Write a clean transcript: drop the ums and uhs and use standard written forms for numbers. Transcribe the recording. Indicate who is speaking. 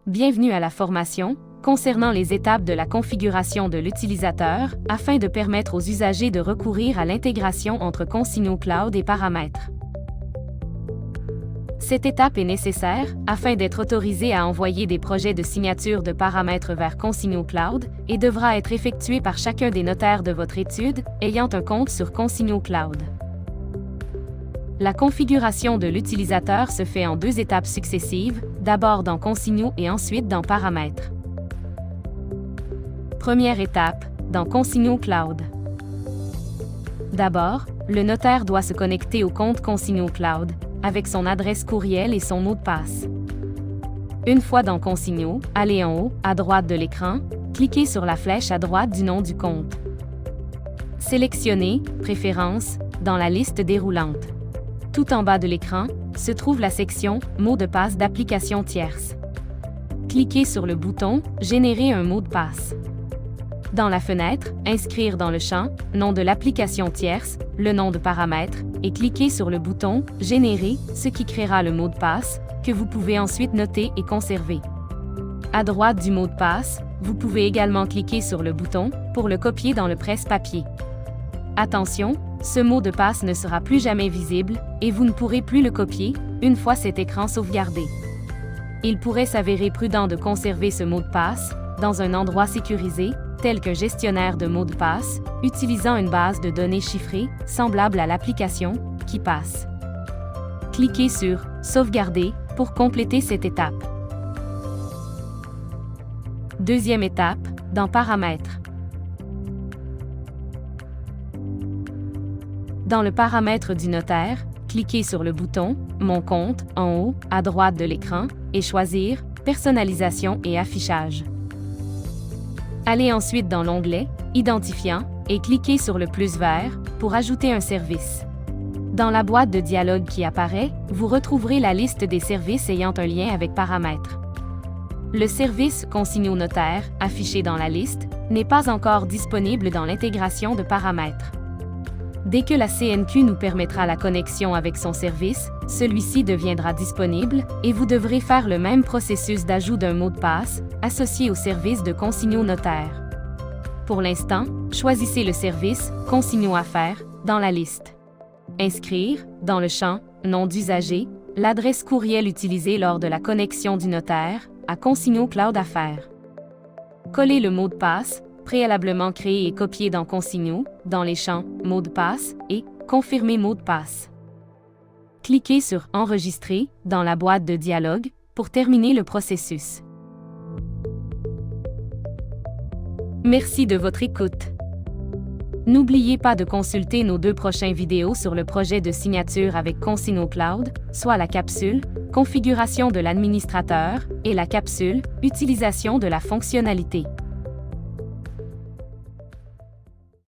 Speaker 1: Bienvenue à la formation concernant les étapes de la configuration de l'utilisateur afin de permettre aux usagers de recourir à l'intégration entre Consigno Cloud et paramètres. Cette étape est nécessaire afin d'être autorisé à envoyer des projets de signature de paramètres vers Consigno Cloud et devra être effectué par chacun des notaires de votre étude ayant un compte sur Consigno Cloud. La configuration de l'utilisateur se fait en 2 étapes successives, d'abord dans Consigno et ensuite dans Paramètres. Première étape, dans Consigno Cloud. D'abord, le notaire doit se connecter au compte Consigno Cloud, avec son adresse courriel et son mot de passe. Une fois dans Consigno, allez en haut, à droite de l'écran, cliquez sur la flèche à droite du nom du compte. Sélectionnez « Préférences » dans la liste déroulante. Tout en bas de l'écran, se trouve la section « Mot de passe d'application tierce ». Cliquez sur le bouton « Générer un mot de passe ». Dans la fenêtre, inscrire dans le champ « Nom de l'application tierce », le nom de paramètre, et cliquez sur le bouton « Générer », ce qui créera le mot de passe, que vous pouvez ensuite noter et conserver. À droite du mot de passe, vous pouvez également cliquer sur le bouton pour le copier dans le presse-papier. Attention, ce mot de passe ne sera plus jamais visible et vous ne pourrez plus le copier une fois cet écran sauvegardé. Il pourrait s'avérer prudent de conserver ce mot de passe dans un endroit sécurisé, tel qu'un gestionnaire de mots de passe, utilisant une base de données chiffrée semblable à l'application KeePass. Cliquez sur « Sauvegarder » pour compléter cette étape. Deuxième étape, dans Paramètres. Dans le paramètre du notaire, cliquez sur le bouton « Mon compte » en haut, à droite de l'écran, et choisir « Personnalisation et affichage ». Allez ensuite dans l'onglet « Identifiant » et cliquez sur le plus vert pour ajouter un service. Dans la boîte de dialogue qui apparaît, vous retrouverez la liste des services ayant un lien avec paramètres. Le service Consigno Notaire, affiché dans la liste, n'est pas encore disponible dans l'intégration de paramètres. Dès que la CNQ nous permettra la connexion avec son service, celui-ci deviendra disponible et vous devrez faire le même processus d'ajout d'un mot de passe associé au service de Consigno Notaire. Pour l'instant, choisissez le service « Consigno Affaires » dans la liste. Inscrire, dans le champ « Nom d'usager », l'adresse courriel utilisée lors de la connexion du notaire à Consigno Cloud Affaires. Coller le mot de passe, préalablement créé et copié dans Consigno, dans les champs « Mot de passe » et « Confirmer mot de passe ». Cliquez sur « Enregistrer » dans la boîte de dialogue pour terminer le processus. Merci de votre écoute. N'oubliez pas de consulter nos 2 prochaines vidéos sur le projet de signature avec Consigno Cloud, soit la capsule « Configuration de l'administrateur » et la capsule « Utilisation de la fonctionnalité ».